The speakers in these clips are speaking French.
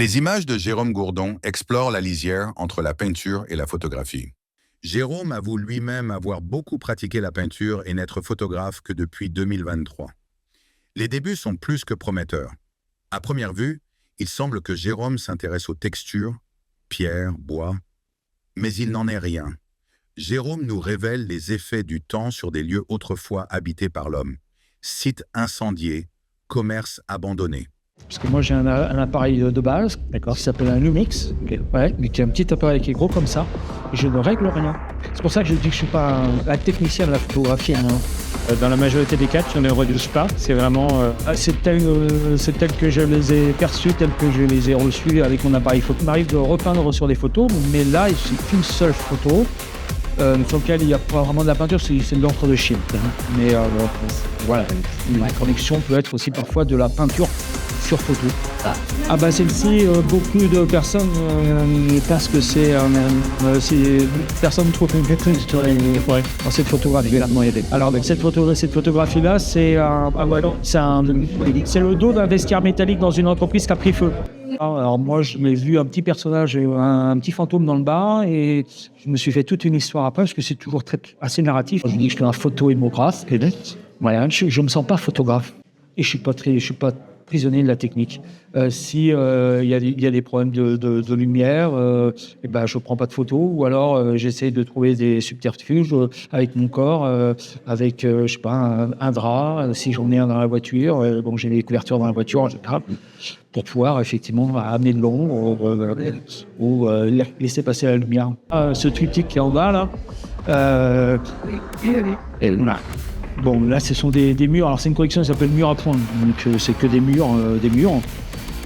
Les images de Jérôme Gourdon explorent la lisière entre la peinture et la photographie. Jérôme avoue lui-même avoir beaucoup pratiqué la peinture et n'être photographe que depuis 2023. Les débuts sont plus que prometteurs. À première vue, il semble que Jérôme s'intéresse aux textures, pierre, bois, mais il n'en est rien. Jérôme nous révèle les effets du temps sur des lieux autrefois habités par l'homme. Sites incendiés, commerces abandonnés. Parce que moi j'ai un appareil de base qui s'appelle un Lumix, ouais, mais qui est un petit appareil qui est gros comme ça, et je ne règle rien. C'est pour ça que je dis que je ne suis pas un technicien de la photographie. Dans la majorité des cas, je ne redouche pas. C'est vraiment... C'est tel que je les ai perçus, tel que je les ai reçus avec mon appareil photo. Il m'arrive de repeindre sur des photos, mais là, c'est qu'une seule photo. Sur lequel il n'y a pas vraiment de la peinture, c'est de l'encre de Chine. Mais voilà, la connexion peut être aussi parfois de la peinture sur photo. Ah bah celle-ci, beaucoup de personnes pensent que c'est personne ne trouve une maîtrise dans cette photographie. Alors cette photographie-là, c'est le dos d'un vestiaire métallique dans une entreprise qui a pris feu. Alors moi, je m'ai vu un petit personnage, un petit fantôme dans le bas, et je me suis fait toute une histoire après, parce que c'est toujours assez narratif. Je dis que je suis un photo-hémographe. Voilà, je me sens pas photographe, et je suis pas prisonnier de la technique. Si y a des problèmes de lumière, et ben je prends pas de photos, ou alors j'essaie de trouver des subterfuges avec mon corps, avec je sais pas un drap, si j'en ai un dans la voiture, bon j'ai les couvertures dans la voiture en général, pour pouvoir effectivement amener de l'ombre ou laisser passer la lumière. Ce triptyque qui est en bas là, bon, là, ce sont des murs. Alors, c'est une collection qui s'appelle Murs à point. Donc, c'est que des murs.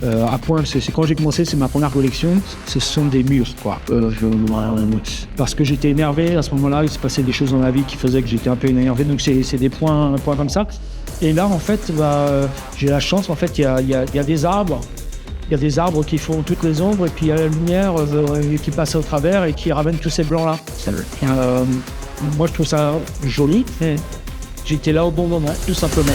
À point, c'est quand j'ai commencé, c'est ma première collection. Ce sont des murs, quoi. Parce que j'étais énervé à ce moment-là. Il s'est passé des choses dans la vie qui faisaient que j'étais un peu énervé. Donc, c'est des points comme ça. Et là, en fait, j'ai la chance. En fait, il y a des arbres. Il y a des arbres qui font toutes les ombres. Et puis, il y a la lumière qui passe au travers et qui ramène tous ces blancs-là. Moi, je trouve ça joli. J'étais là au bon moment, tout simplement.